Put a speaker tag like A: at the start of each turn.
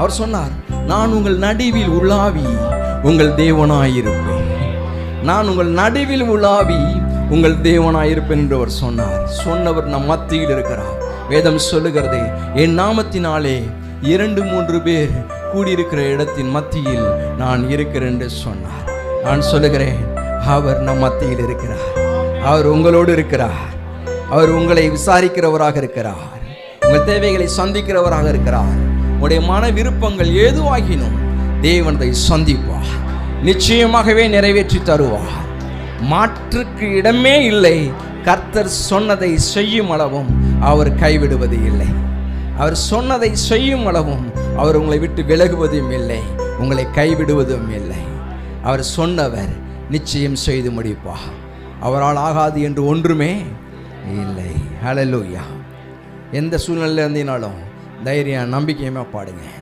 A: அவர் சொன்னார், நான் உங்கள் நடுவில் உலாவி உங்கள் தேவனாயிருப்பேன். நான் உங்கள் நடுவில் உலாவி உங்கள் தேவனாயிருப்பேன் என்று அவர் சொன்னார். சொன்னவர் நம் மத்தியில் இருக்கிறார். வேதம் சொல்லுகிறது, என் நாமத்தினாலே 2-3 பேர் கூடியிருக்கிற இடத்தின் மத்தியில் நான் இருக்கிறேன் என்று சொன்னார். நான் சொல்லுகிறேன், அவர் நம் மத்தியில் இருக்கிறார். அவர் உங்களோடு இருக்கிறார். அவர் உங்களை விசாரிக்கிறவராக இருக்கிறார். உங்கள் தேவைகளை சந்திக்கிறவராக இருக்கிறார். உங்களுடைய மன விருப்பங்கள் ஏதுவாகினும் தேவனை சந்திப்பார். நிச்சயமாகவே நிறைவேற்றி தருவார். மாற்றுக்கு இடமே இல்லை. கர்த்தர் சொன்னதை செய்யும் அளவும் அவர் கைவிடுவது இல்லை. அவர் சொன்னதை செய்யும் அளவும் அவர் உங்களை விட்டு விலகுவதும் இல்லை, உங்களை கைவிடுவதும் இல்லை. அவர் சொன்னவர் நிச்சயம் செய்து முடிப்பார். அவரால் ஆகாது என்று ஒன்றுமே இல்லை. ஹல்லேலூயா. எந்த சூழ்நிலையில் இருந்தீனாலும் தைரியம் நம்பிக்கையுமா பாடுங்க.